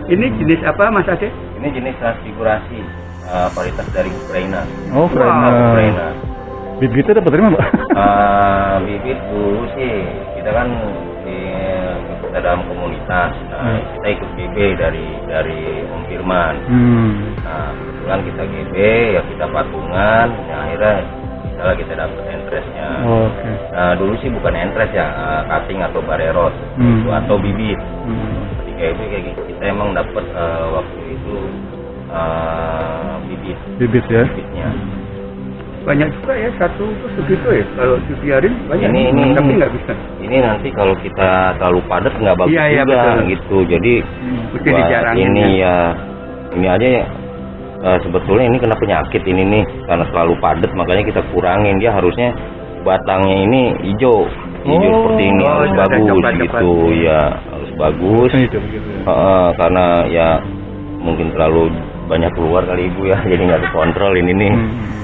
Ini jenis apa Mas Ade? Ini jenis transfigurasi varietas dari Ukraina. Oh, Ukraina. Wow. Ukraina. Bibitnya dapat dari mana, Pak? Bibit dulu sih kita kan kita dalam komunitas. Nah, kita ikut GB dari Om Firman. Nah, kebetulan kita GB ya kita patungan. Nah, akhirnya misalnya kita dapat entrestnya. Oh, oke. Nah, dulu sih bukan entres ya, cutting atau bareros atau bibit. Kayak gitu kita emang dapat waktu itu bibitnya. Banyak juga ya, satu itu segitu ya, kalau dibiarin banyak. Ini tapi nggak bisa. Ini nanti kalau kita terlalu padat nggak bagus juga betul. gitu. Jadi mesti dijarangin. Ini ya ini aja ya. Sebetulnya ini kena penyakit ini nih karena terlalu padat, makanya kita kurangin. Dia harusnya batangnya ini hijau seperti ini, harus bagus gitu ya, harus bagus. Karena ya mungkin terlalu banyak keluar kali ibu ya, jadi nggak dikontrol ini nih.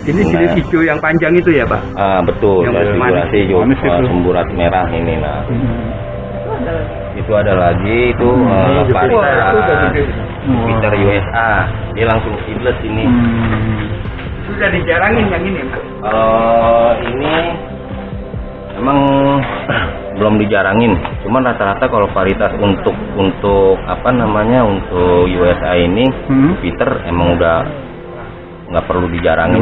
Ini jenis hijau yang panjang itu ya Pak? Betul, transfigurasi hijau semburat merah ini. Nah itu ada lagi itu Jupiter USA, dia langsung seedless ini. Sudah dijarangin yang ini Pak? Ini emang belum dijarangin, cuman rata-rata kalau varietas untuk apa namanya untuk USA ini Jupiter emang udah nggak perlu dijarangin.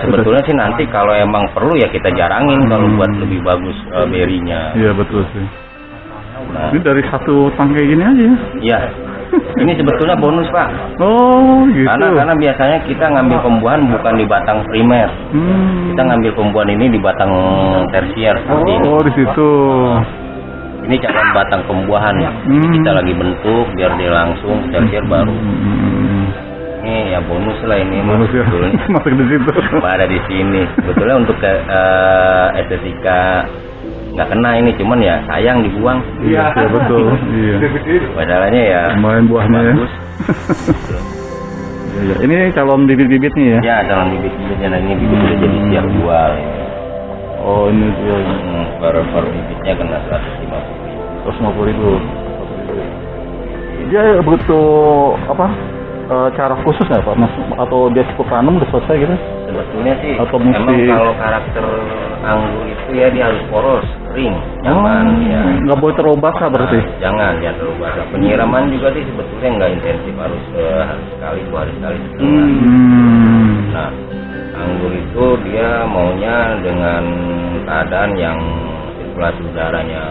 Sebetulnya sih nanti kalau emang perlu ya kita jarangin kalau buat lebih bagus berinya. Iya betul sih. Nah, ini dari satu tangkai gini aja ya? Iya. Ini sebetulnya bonus Pak. Oh gitu. Karena biasanya kita ngambil pembuahan bukan di batang primer. Kita ngambil pembuahan ini di batang tersier. Oh di situ. Ini calon batang pembuahan. Kita lagi bentuk biar dia langsung tersier baru. Ini ya bonus lah ini. Bonus ya. Masuk di situ. Ada di sini. Sebetulnya untuk estetika nggak kena ini, cuman ya sayang dibuang. Iya betul. Iya. Padahalnya ya main buahnya bagus. Ya. Ini calon bibit-bibit nih ya? Ya calon bibit-bibitnya. Nah ini bibit udah jadi siap jual. Oh ini dia. Per bibitnya kena 150.000. Dia butuh apa? Cara khusus nggak Pak? Atau dia cukup tanam udah selesai gitu? Sebetulnya sih atau emang kalau karakter anggur itu ya dia harus poros, kering, nyaman ya. Nggak boleh terlalu basah berarti? Jangan terlalu basah. Penyiraman juga sih sebetulnya nggak intensif, harus sekali 2 hari sekali setengah. Nah anggur itu dia maunya dengan keadaan yang sirkulasi udaranya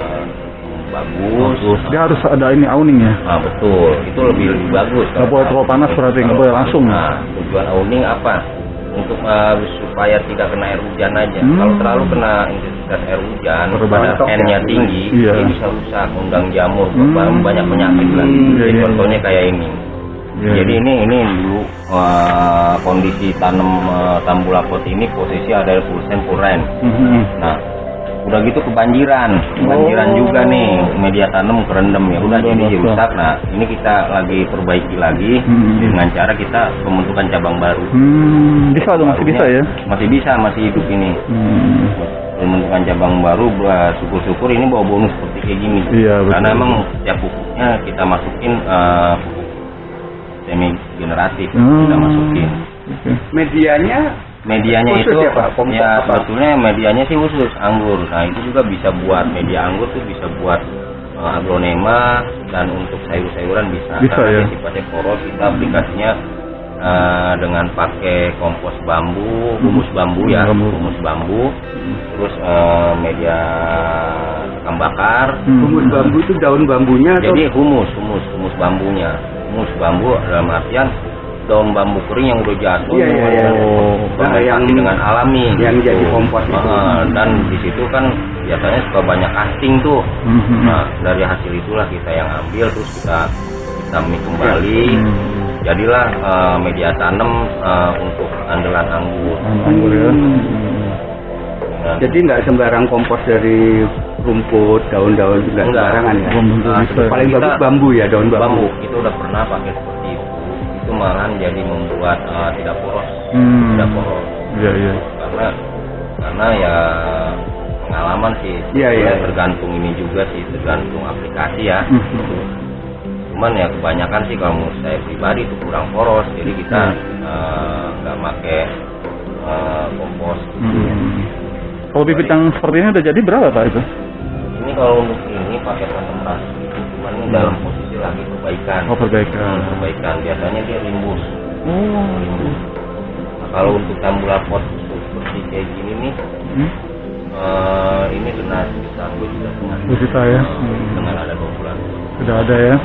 bagus. Dia harus ada ini awning ya? Betul, itu lebih bagus. Nggak boleh terlalu panas berarti, nggak boleh langsung. Nah tujuan awning apa? Untuk supaya tidak kena air hujan aja. Kalau terlalu kena intensitas air hujan, pada N-nya tinggi, dia bisa rusak, undang jamur, banyak penyakit lah. Contohnya kayak ini. Jadi ini dulu kondisi tanam tambulakot ini posisi ada pulsen. Nah udah gitu kebanjiran juga nih, media tanam kerendam ya udah jadi rusak. Nah ini kita lagi perbaiki lagi dengan cara kita pembentukan cabang baru. Bisa dong, masih bisa ya? Masih hidup ini. Pembentukan cabang baru, syukur-syukur ini bawa bonus seperti kayak gini. Karena emang setiap pupuknya kita masukin pupuk semi generatif, kita masukin. Medianya khusus itu ya, Pak? Sebetulnya medianya sih khusus anggur. Nah itu juga bisa buat media anggur tuh bisa buat aglonema, dan untuk sayur-sayuran bisa ya? Karena dia sifatnya poros. Kita aplikasinya dengan pakai kompos bambu, humus bambu ya, humus bambu, terus media sekam bakar. Humus bambu itu daun bambunya atau? Jadi humus bambunya, humus bambu dalam artian daun bambu kering yang udah jatuh, yang dengan alami, yang gitu. jadi kompos itu. Dan di situ kan biasanya suka banyak casting tuh. Nah, dari hasil itulah kita yang ambil, terus kita mix kembali. Jadilah media tanam untuk andalan anggur. Ya. Jadi nggak sembarang kompos dari rumput, daun-daun juga sembarangan ya. Paling bagus bambu ya, daun bambu. Kita udah pernah pakai seperti itu. Itu malahan jadi membuat tidak poros. Tidak poros. Iya. Karena ya pengalaman sih. Tergantung ini juga sih, tergantung aplikasi ya. Cuman ya kebanyakan sih kalau menurut saya pribadi itu kurang poros, jadi kita nggak pakai kompos. Kalau bibit yang seperti ini udah jadi berapa Pak itu? Ini kalau untuk ini pakai patem ras gitu, cuman ini dalam posisi lagi perbaikan. Perbaikan, biasanya dia rimbus. Rimbus. Nah, kalau untuk tambula pot seperti kayak gini nih, ini kena sekitar 2,5 juta ya. Dengan ada 2 bulan. Sudah ada ya.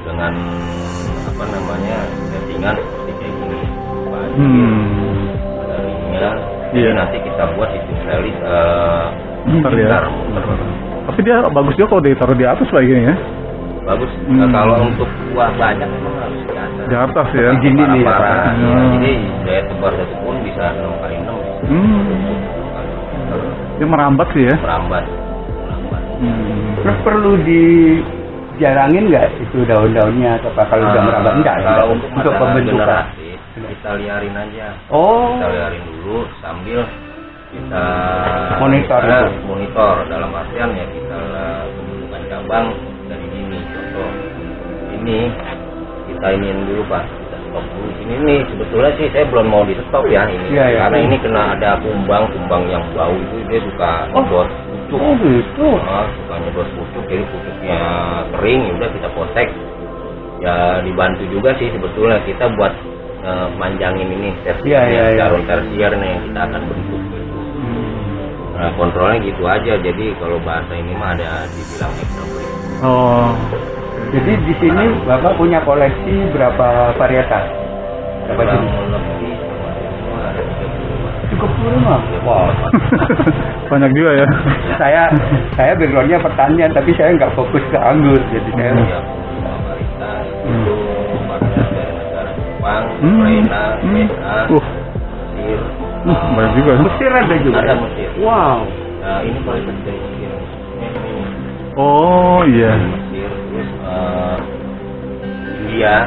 Dengan settingan seperti kayak gini, ada ringnya. Jadi nanti kita buat sistem selis muter. Tapi dia bagus juga kalau ditaruh di atas kayak gini ya. Bagus. Kalau untuk buah banyak memang harus di atas. Di atas ya. Di sini nih Pak. Jadi daya tebar satu pohon bisa 6x6. Dia merambat sih ya. Merambat. Terus perlu dijarangin nggak itu daun-daunnya atau kalau udah merambat enggak? Kalau untuk pembentukan kita liarin aja. Kita liarin dulu sambil kita monitor dalam artian ya kita pembentukan cabang dari ini. Contoh ini kita iniin dulu Pak, kita stop dulu sini nih. Sebetulnya sih saya belum mau di stop ya ini, karena ini kena ada kumbang yang bau itu dia suka nyedot pucuk. Gitu. Suka nyedot pucuk, jadi pucuknya kering, ya udah kita potek. Ya dibantu juga sih sebetulnya kita buat manjangin ini daun tersier nih yang kita akan bentuk gitu. Nah, kontrolnya gitu aja. Jadi kalau bahasa ini mah ada dibilang extra break. Jadi di sini Bapak punya koleksi berapa varietas? Berapa jenis? Lebih semua ada 35. Wow. Banyak juga ya. saya backgroundnya pertanian, tapi saya nggak fokus ke anggur, jadi saya. Varietas itu varietas dari negara Jepang, China, Mesir. Banyak juga. Mesir ada juga. Ada Mesir. Wow. Nah, ini varietas dari Mesir. Oh iya. Mesir, terus India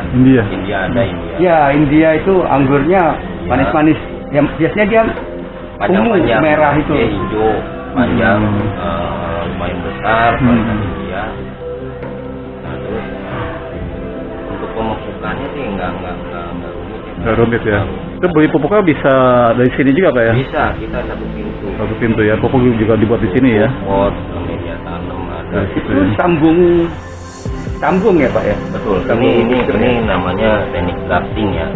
ada India. Ya, India itu anggurnya manis-manis. Yang biasanya dia panjang-panjang, merah itu. dia hijau, panjang, lumayan besar, varietas India. Nah, terus untuk pemupukannya sih enggak rumit ya. Nggak rumit ya. Itu beli pupuknya bisa dari sini juga Pak ya? Bisa, kita satu pintu ya. Pupuk juga dibuat di sini ya. Pot, media tanam ada. Itu sambung ya Pak ya? Betul. Ini namanya teknik grafting ya.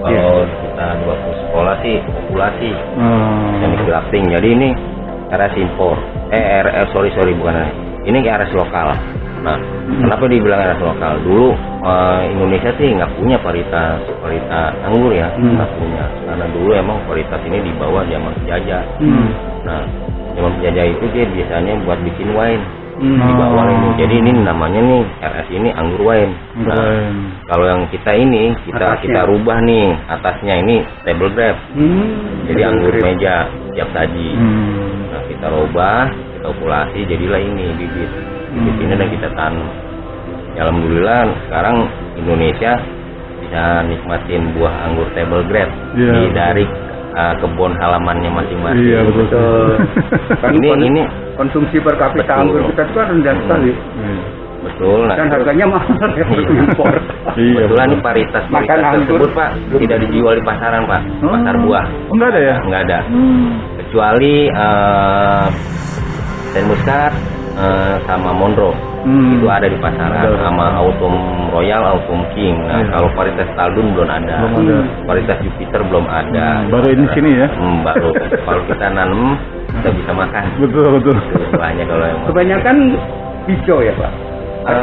Kalau kita di waktu sekolah sih populasi. Teknik grafting. Jadi ini RS impor. Sorry bukan ini RS lokal. Nah, kenapa dibilang RS lokal? Dulu Indonesia sih nggak punya varietas anggur ya, nggak punya. Karena dulu emang varietas ini dibawa zaman penjajah. Nah, zaman penjajah itu dia biasanya buat bikin wine. Dibawa ini. Jadi ini namanya nih RS ini anggur wine. Nah, kalau yang kita ini kita rubah nih atasnya ini table grape. Jadi anggur meja siap saji. Nah, kita rubah, kita populasi jadilah ini bibit ini dan kita tanam. Ya, alhamdulillah sekarang Indonesia bisa nikmatin buah anggur table grape dari kebun halamannya masing-masing. Iya betul. Ini konsumsi per kapita anggur kita itu kan rendah sekali. Betul. Nah, dan harganya mahal ya untuk impor. Kebetulan ini varietas tersebut Pak tidak dijual di pasaran Pak, pasar buah. Enggak ada ya? Enggak ada. Kecuali Saint Muscat sama Monroe. Itu ada di pasaran sama Autumn Royal, Autumn King. Nah, kalau varietas Taldun belum ada. Varietas Jupiter belum ada. Baru ini sini ya. Baru. Kalau kita nanam kita bisa makan. Betul. Banyak kalau yang Kebanyakan hijau ya Pak.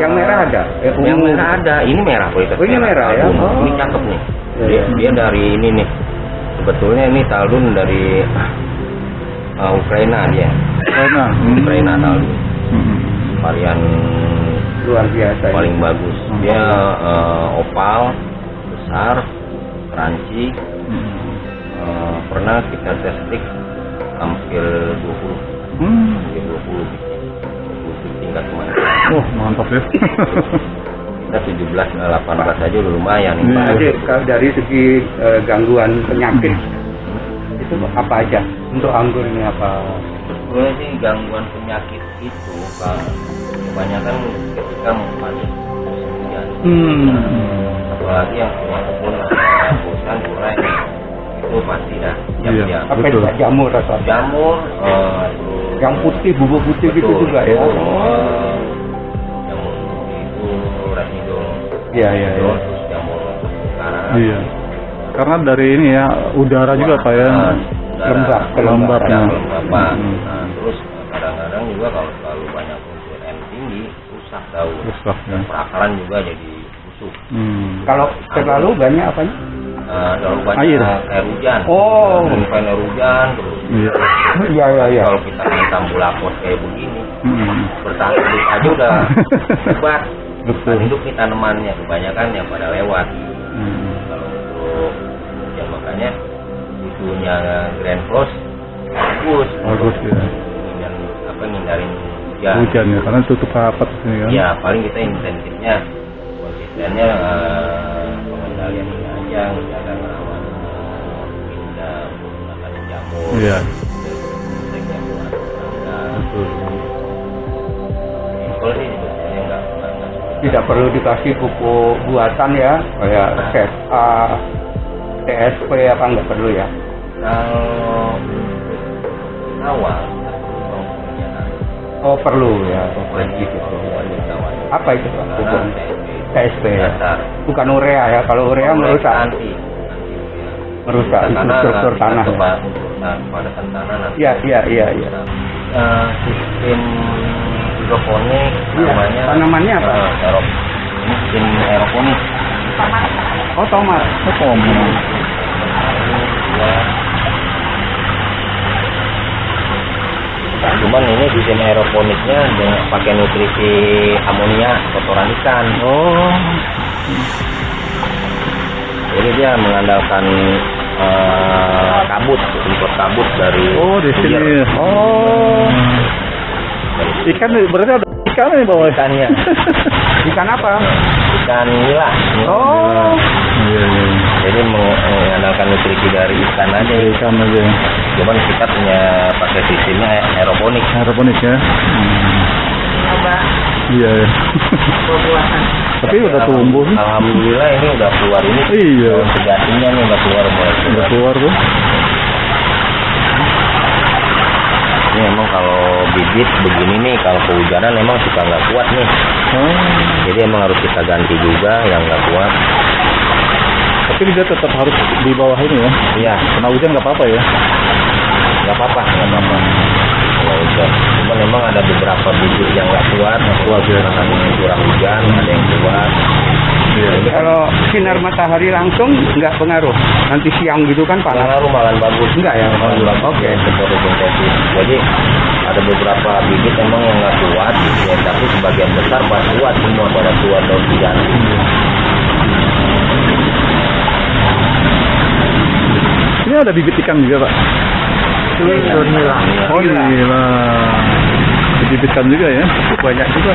Yang merah ada. Yang merah ada. Ini merah varietas. Oh, ini merah ya. Taldun. Oh. Ini cakep nih. Iya. Dia dari ini nih. Sebetulnya ini Taldun dari Ukraina dia. Ukraina Taldun. Varian Luar biasa. paling bagus. Dia opal, besar, crunchy. Pernah kita testing hampir 20. Hampir 20 tingkat kemarin. Oh, mantap ya. Kita 17, 18 aja udah lumayan. Jadi kalau dari segi gangguan penyakit itu apa aja untuk anggur ini apa? Sebetulnya sih gangguan penyakit itu kebanyakan ketika panik musim hujan. Apalagi yang punya kebun bosan kurang itu pasti dah jam-jam. Apa itu Pak? Jamur atau apa? Jamur, Yang putih, bubuk putih gitu juga ya. Jamur itu residol. Iya. Terus jamur sekarang. Iya. Karena dari ini ya udara juga Pak ya. Lembab. Nah, terus kadang-kadang juga kalau terlalu banyak unsur N tinggi rusak daun. Ya. Perakaran juga jadi busuk. Kalau terlalu banyak apanya? Terlalu banyak air hujan. Oh. Air hujan terus. Iya. Kalau kita main tambulakot kayak begini, bertahan hidup aja udah hebat. Bertahan hidup nih tanamannya kebanyakan yang pada lewat. Kalau untuk hujan makanya itunya Grand Close bagus ya. Ngindarin Hujan ya, karena tutup rapat sini kan. Ya paling kita insentifnya konsistennya pengendalian ini aja, menjaga merawat pindah menggunakan jamur. Iya. Kalau ini sebetulnya enggak Tidak perlu dikasih pupuk buatan ya, kayak CSA, TSP apa nggak perlu ya? Kalau awal Oh perlu ya, gitu. Apa itu Pak? Pupuk TSP ya? Bukan urea ya, kalau urea merusak struktur tanah. Pada tanah nanti. Iya. Sistem hidroponik namanya. Tanamannya apa? Ini sistem aeroponik. Oh tomat. Cuman ini sistem aeroponiknya dengan pakai nutrisi amonia kotoran ikan. Jadi dia mengandalkan kabut, impor kabut dari di sini. Ikan berarti ada ikan nih bawah. Ikannya. Ikan apa? Ikan nila. Iya. Jadi mengandalkan nutrisi dari ikan aja. Cuman kita punya pakai sistemnya aeroponik. Ya. Iya. Tapi udah tumbuh. Alhamdulillah ini udah keluar ini. Iya. Sejatinya nih udah keluar tuh. Ini memang kalau bibit begini nih kalau kehujanan memang suka nggak kuat nih. Jadi emang harus kita ganti juga yang nggak kuat. Tapi dia tetap harus di bawah ini ya. Iya. Kena hujan nggak apa-apa ya? Nggak apa-apa. Kalau hujan. Cuma memang ada beberapa bibit yang nggak kuat ya. Karena curah hujan ada yang kuat. Jadi kalau sinar matahari langsung nggak pengaruh. Nanti siang gitu kan panas. Pengaruh malah bagus. Enggak ya? Oke. Fotosintesis. Jadi ada beberapa bibit memang yang nggak kuat, ya, tapi sebagian besar kuat semua pada keluar daun hujan. Ini ada bibit ikan juga Pak. Nila. Bibit ikan juga ya. Banyak juga.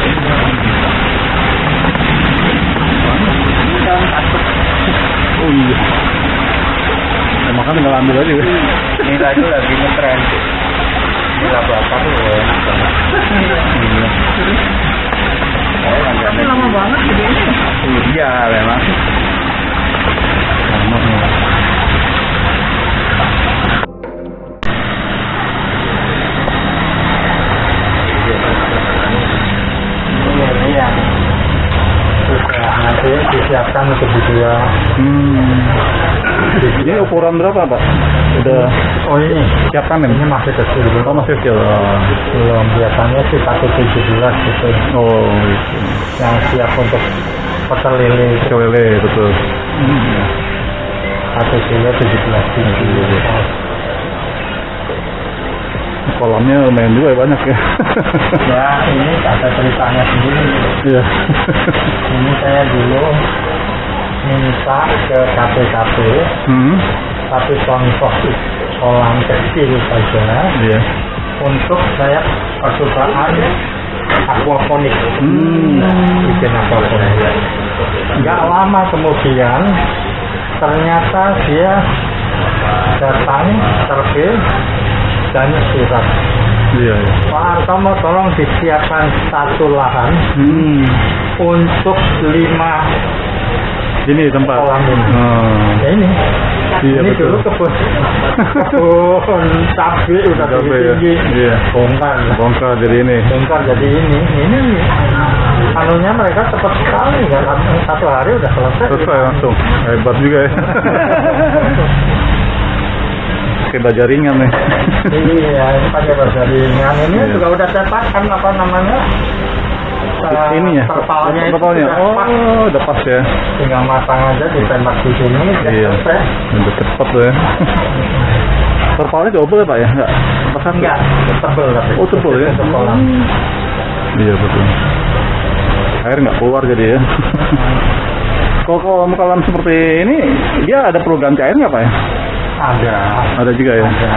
Iya. Makan tinggal ambil aja. Nila itu lagi ngetren. Nila bakar tuh enak banget. Tapi lama banget gedenya. Iya memang. siapkan untuk dijual. Ini ukuran berapa Pak? Udah Oh ini siap panen? ini masih kecil. Oh masih kecil. Belum, biasanya sih pakai 17 gitu. Oh gitu. Yang siap untuk petel lele. Lele betul. Satu kilo 17 biji. Kolamnya lumayan juga ya, banyak ya. Ya ini ada ceritanya sendiri. Iya. Ini saya dulu minta ke kafe-kafe tapi contoh kolam kecil saja Iya. untuk saya percobaan aquaponik. Bikin aquaponik. Nggak lama kemudian ternyata dia datang terbit dan surat, Iya. Pak Artomo tolong disiapkan satu lahan untuk 5 Ini tempat. kolam ini. Ya ini. Iya, Ini betul. dulu kebun cabai udah tinggi. Iya. Bongkar jadi ini. Bongkar jadi ini. Anunya mereka cepat sekali kan, 1 hari udah selesai. Selesai langsung. Hebat juga ya. Pakai jaringan nih. Iya, ini pakai jaringan. Ini Iya. juga udah cetakan apa namanya? Ini ya. Terpalnya itu Terpalnya. udah pas. Oh, udah pas ya. Tinggal masang aja ditembak di sini udah Iya. selesai. Udah cepet tuh ya. Terpalnya double ya Pak ya? Enggak. Tebel tapi. Oh tebel ya. Tebel. Iya betul. Air nggak keluar jadi ya. Kalau kolam seperti ini, dia ada perlu ganti air nggak Pak ya? Ada juga ya. Ada.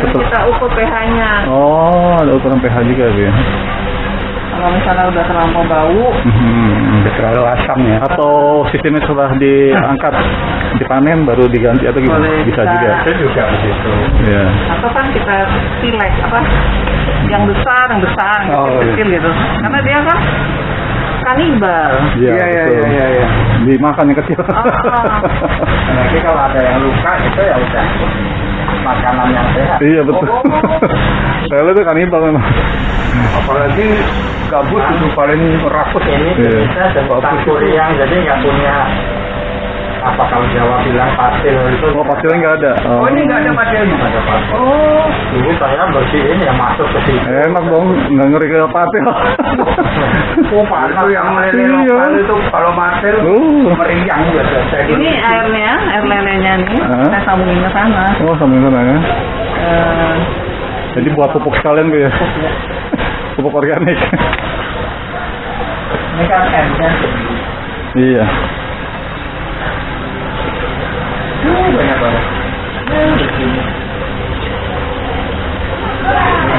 Kita ukur pH-nya. Oh, ada ukuran pH juga ya. Kalau misalnya udah terlampau bau, Terlalu asam ya. Atau sistemnya setelah diangkat, dipanen baru diganti atau gimana? Boleh, Bisa bisa. juga. Itu juga begitu. Iya. atau kan kita select apa? Yang besar, yang Oh, kecil gitu. Karena dia kan kanibal. Iya, betul. Iya. Dimakan yang kecil. Apalagi kalau ada yang luka itu ya udah makanan yang sehat. Iya betul. Saya itu kanibal memang. Apalagi gabut itu paling rakus ini Iya. kita dan kuriang jadi nggak punya apa kalau Jawa bilang patil itu. Oh pasilnya nggak ada. Oh, ini nggak ada patilnya. Nggak ada patil. Oh, dulu saya bersihin ya masuk ke sini. Enak dong, nggak ngeri ke patil. Oh, patil yang meleleh Iya. lokal itu kalau patil meriang biasa. Ini airnya, air lelenya nih, saya sambungin ke sana. Oh sambil sana ya. Eh, Jadi buat pupuk sekalian gitu ya. Pupuk organik. Ini kan M-nya. Iya. Banyak banget. Begini.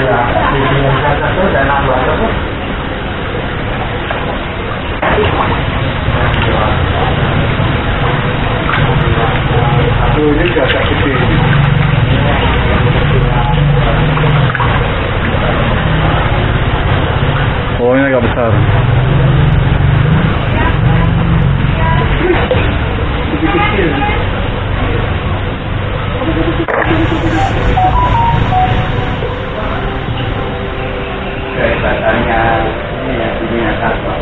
Ya, di sini satu dan nambah terus. Satu ini juga agak gede. Oh ini agak besar. Lebih kecil. Kelihatannya ini ya, ini ya apa?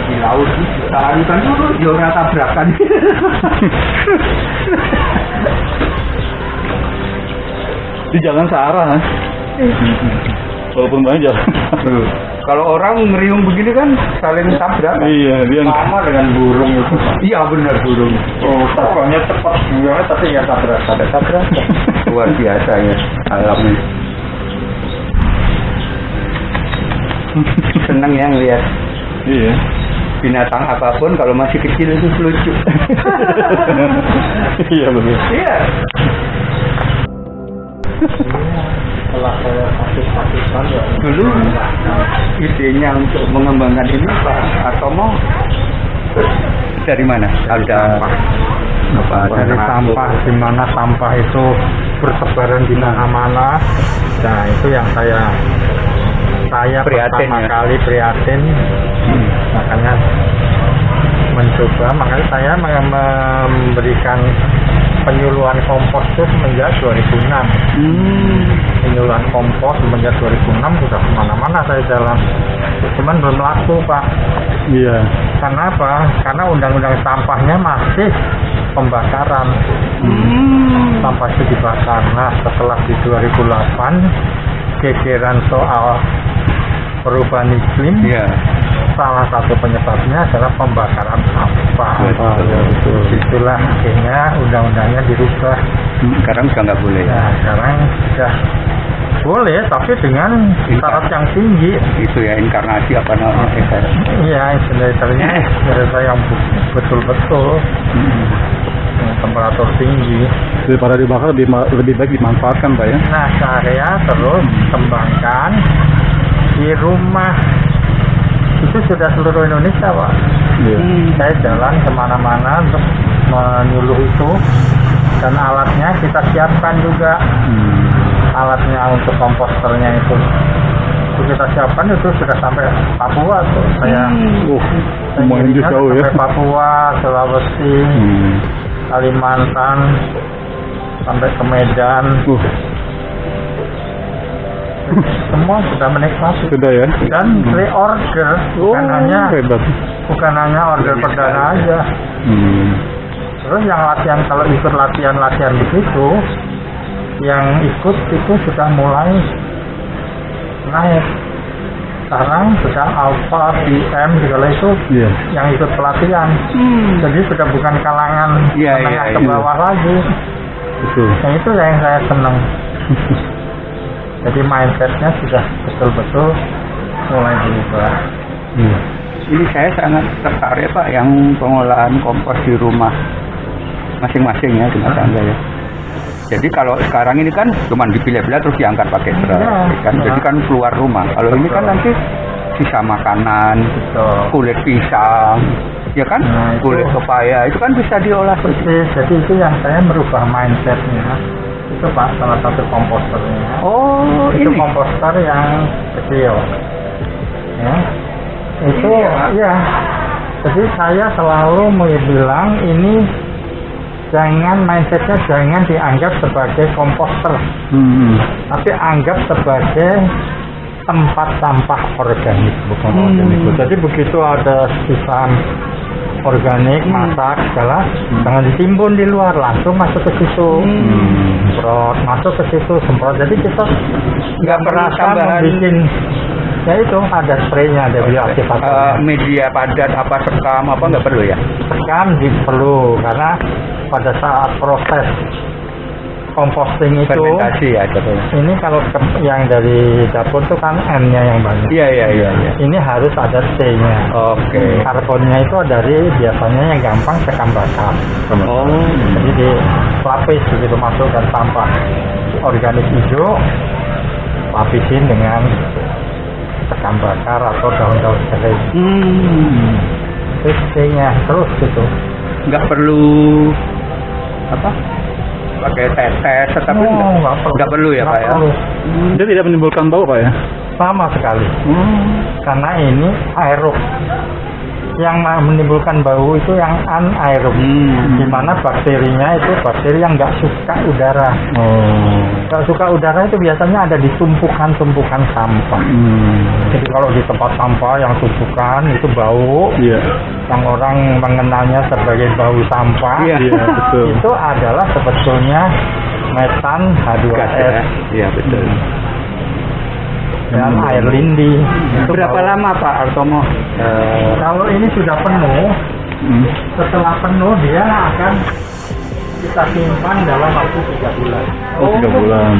Di laut jutaan kan dulu juara tabrakan. Di jalan searah kan? Walaupun banyak jalan. Kalau orang ngeriung begini kan saling tabrak. Iya, dia Sama dengan burung itu. Iya benar burung. Oh, pokoknya cepat burungnya tapi ya tabrak, ada tabrak. Luar biasa ya alamnya. Seneng ya ngeliat Iya. binatang apapun kalau masih kecil itu lucu. Iya betul. Iya. Setelah saya aktif-aktifkan ya. Dulu idenya untuk mengembangkan ini Pak Artomo dari mana? Ada apa? Dari sampah, di mana sampah itu bertebaran di mana-mana. Nah itu yang saya Prihatin pertama ya? kali prihatin. Makanya mencoba, makanya saya memberikan penyuluhan kompos itu semenjak 2006. Penyuluhan kompos semenjak 2006 sudah kemana-mana saya jalan. Cuman belum laku Pak. Iya. Karena apa? Karena undang-undang sampahnya masih pembakaran. Sampah itu dibakar. Nah setelah di 2008 gegeran soal perubahan iklim, salah satu penyebabnya adalah pembakaran sampah. Itulah akhirnya undang-undangnya dirubah. Sekarang sudah nggak boleh. Nah sekarang sudah boleh, tapi dengan syarat yang tinggi. Itu ya inkarnasi apa namanya? Iya, insinyernya yang betul-betul temperatur tinggi. Daripada dibakar lebih baik dimanfaatkan Pak ya. Nah saya terus kembangkan di rumah. Itu sudah seluruh Indonesia Pak. Saya jalan kemana-mana untuk menyuluh itu, dan alatnya kita siapkan juga. Alatnya untuk komposternya itu kita siapkan, itu sudah sampai Papua tuh. Saya lumayan jauh ya. Sampai Papua, Sulawesi, Kalimantan, sampai ke Medan. Semua sudah menikmati. Sudah ya. Dan reorder, bukan hanya order perdana aja. Terus yang latihan, kalau ikut latihan begitu, yang ikut itu sudah mulai naik. Sekarang sudah Alpha, PM segala itu yang ikut pelatihan. Jadi sudah bukan kalangan menengah ke bawah lagi. Betul. Nah itu yang saya senang. Jadi mindsetnya sudah betul-betul mulai berubah. Ini saya sangat tertarik Pak yang pengolahan kompos di rumah masing-masing ya, rumah tangga ya. Jadi kalau sekarang ini kan cuma dipilah-pilah terus diangkat pakai truk, kan? Jadi kan keluar rumah. Kalau ini kan nanti sisa makanan, kulit pisang, ya kan, kulit pepaya itu kan bisa diolah. Jadi itu yang saya merubah mindsetnya. Itu Pak, salah satu komposternya. Oh, itu ini komposter yang kecil. Ya, itu ya. Jadi saya selalu bilang ini mindsetnya jangan dianggap sebagai komposter, tapi anggap sebagai tempat sampah organik, bukan organik. Jadi begitu ada sisa organik, masak, segala, jangan ditimbun di luar, langsung masuk ke situ, semprot. Jadi kita nggak merasa bikin. Ya itu ada spraynya, ada bioaktivator. Media padat apa sekam apa nggak perlu ya? Sekam perlu, karena pada saat proses composting itu fermentasi ya ini kalau yang dari dapur itu kan N-nya yang banyak. Iya. Ini harus ada C-nya. Oke. Karbonnya itu dari biasanya yang gampang sekam bakar. Jadi dilapis begitu masukkan sampah organik hijau, lapisin dengan sekam bakar atau daun-daun kering. Terus C-nya terus gitu. Nggak perlu apa? Pakai tetes, tapi nggak perlu ya Pak ya? Dia tidak menimbulkan bau Pak ya? Sama sekali. Karena ini aerob. Yang menimbulkan bau itu yang anaerob, di mana bakterinya itu bakteri yang nggak suka udara. Nggak suka udara itu biasanya ada di tumpukan-tumpukan sampah. Jadi kalau di tempat sampah yang tumpukan itu bau, yang orang mengenalnya sebagai bau sampah, itu adalah sebetulnya metan H2S. Iya betul. Dan air lindi. Berapa lama Pak Artomo? Kalau ini sudah penuh, setelah penuh dia akan kita simpan dalam waktu 3 bulan. 3 bulan.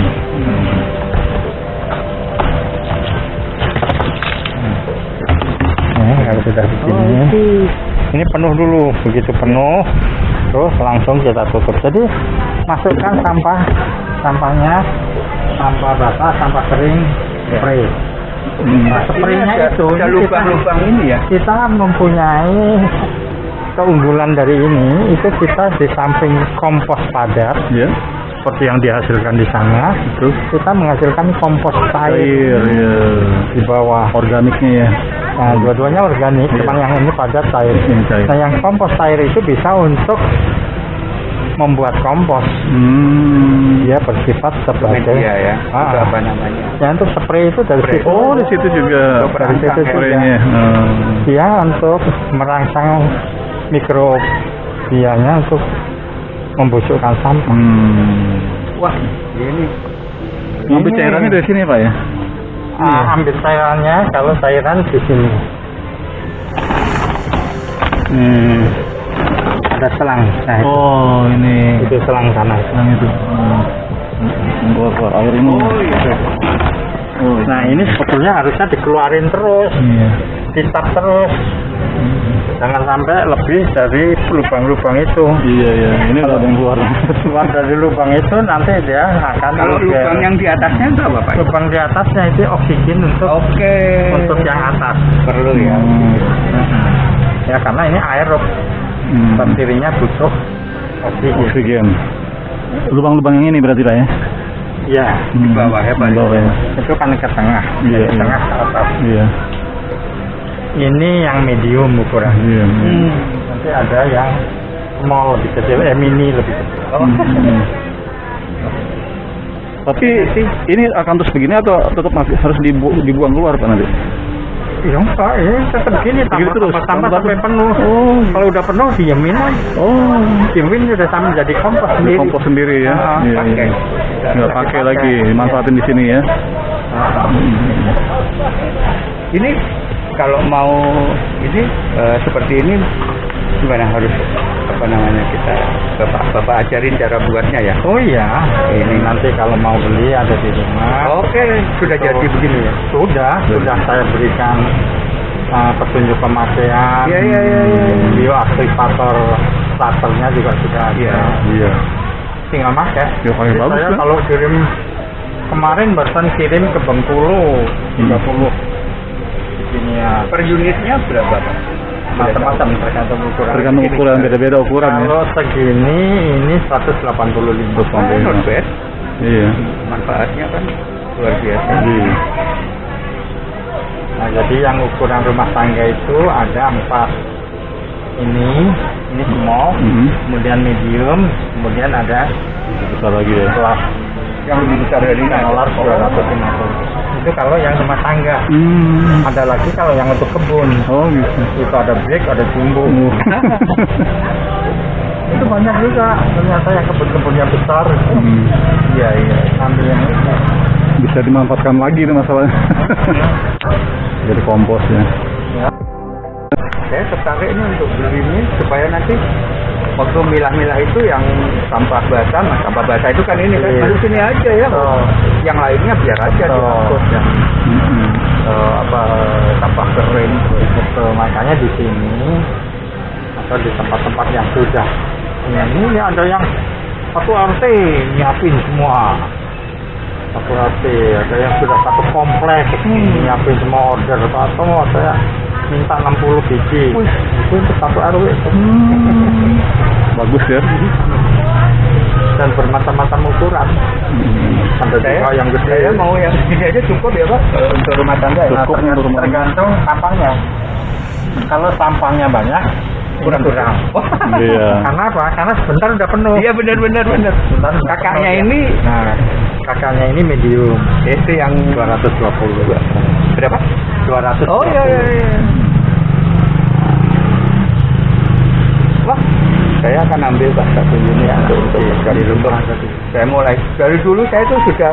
Kalau sudah begini, ini penuh dulu. Begitu penuh, terus langsung kita tutup. Jadi masukkan sampahnya, sampah basah, sampah kering, spray. Spraynya itu ada lubang-lubang ini ya. Kita mempunyai keunggulan dari ini, itu kita di samping kompos padat, seperti yang dihasilkan di sana, itu kita menghasilkan kompos cair di bawah organiknya ya. Nah, dua-duanya organik, cuma yang ini padat cair. Nah, yang kompos cair itu bisa untuk membuat kompos. Dia bersifat sebagai media ya. Itu apa namanya? Ya untuk spray itu dari situ. Oh, di situ juga. Dari situ spraynya. Dia untuk merangsang mikrobianya untuk membusukkan sampah. Wah, ini Ambil cairannya dari sini Pak ya? Ambil cairannya kalau cairan di sini. Ada selang. Nah, Oh, ini. itu selang sana. Yang itu. Keluar air ini. Oh, Nah ini sebetulnya harusnya dikeluarin terus, iya. ditap terus. Jangan sampai lebih dari lubang-lubang itu. Iya, iya. Ini ada yang keluar. Keluar dari lubang itu nanti dia akan kalau lubang yang di atasnya itu apa Pak? lubang di atasnya itu oksigen untuk yang atas. Perlu ya. Ya karena ini aerob, bakterinya butuh oksigen. Oksigen. Lubang-lubang yang ini berarti Pak ya? Iya. Di bawah ya Pak. Di bawah ya. Itu kan ke tengah, Iya, ke tengah ke atas. Iya. Ini yang medium ukuran. Iya. Nanti ada yang small lebih kecil, mini lebih kecil. Tapi ini akan terus begini atau tetap masih harus dibuang keluar Pak nanti? Ya enggak, ini tetap gini tambah sampai penuh. Oh, Kalau udah penuh diemin aja. oh, Diemin udah sampai jadi kompos sendiri. kompos sendiri ya? Iya, iya. Nggak pakai lagi, manfaatin di sini ya? Ini kalau mau ini seperti ini gimana harus apa namanya kita bapak ajarin cara buatnya ya? Oh iya, ini nanti kalau mau beli ada di rumah. Oke, sudah jadi begini ya? Sudah saya berikan petunjuk pemakaian. Iya. Bioaktivator starternya juga sudah ada. Iya. Tinggal pakai. Ya, paling Jadi bagus saya kan? kalau kirim kemarin barusan kirim ke Bengkulu 30 ini ya. Per unitnya berapa Pak? Macam-macam tergantung ukuran. Tergantung ukuran, beda-beda ukuran ya? Kalau segini ini 185. Not bad. Iya. Manfaatnya kan luar biasa. Iya. Nah, jadi yang ukuran rumah tangga itu ada 4. Ini small, kemudian medium, kemudian ada Besar lagi ya? large. Yang lebih besar dari ini Yang large 250. Itu kalau yang rumah tangga. Ada lagi kalau yang untuk kebun. Oh gitu. Itu ada brick, ada jumbo. Itu banyak juga ternyata yang kebun-kebunnya besar. Iya. Ambil yang itu. Bisa dimanfaatkan lagi itu masalahnya. Jadi kompos ya. Saya tertarik ini untuk beli ini supaya nanti waktu milah-milah itu yang sampah basah, sampah basah itu kan ini kan masuk sini aja ya. Yang lainnya biar aja diangkut yang sampah kering. Betul, makanya di sini atau di tempat-tempat yang sudah ini ada yang satu RT nyiapin semua. Satu RT ada yang sudah satu kompleks nyiapin semua order atau saya minta 60 biji. Itu untuk satu RW. Bagus ya. Dan bermacam-macam ukuran. Ada juga yang gede. Saya mau yang segini aja cukup ya Pak untuk rumah tangga. Cukup untuk rumah tangga. Tergantung sampahnya. Kalau sampahnya banyak, kurang. Iya. Karena apa? Karena sebentar udah penuh. Iya benar. Sebentar udah Kakaknya penuh, ini, nah, kakaknya ini medium. itu yang 220. berapa? 200. Oh iya. Wah, saya akan ambil Pak satu ini ya untuk dari rumah. Saya mulai dari dulu saya tuh sudah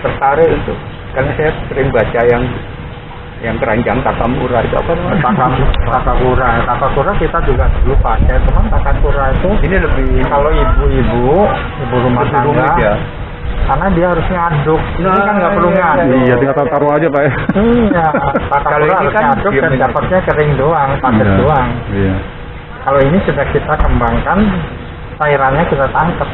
tertarik untuk karena saya sering baca yang keranjang Takamura itu apa namanya? Takakura kita juga dulu pakai, teman Takakura itu Ini lebih kalau ibu rumah lebih tangga rumit ya. karena dia harus ngaduk. Ini kan nggak perlu ngaduk. Iya, tinggal taruh aja Pak ya. Iya, Kalau ini harus kan ngaduk dan diam dapatnya kering doang, paket Iya. doang. Iya. Kalau ini sudah kita kembangkan, cairannya kita tangkap.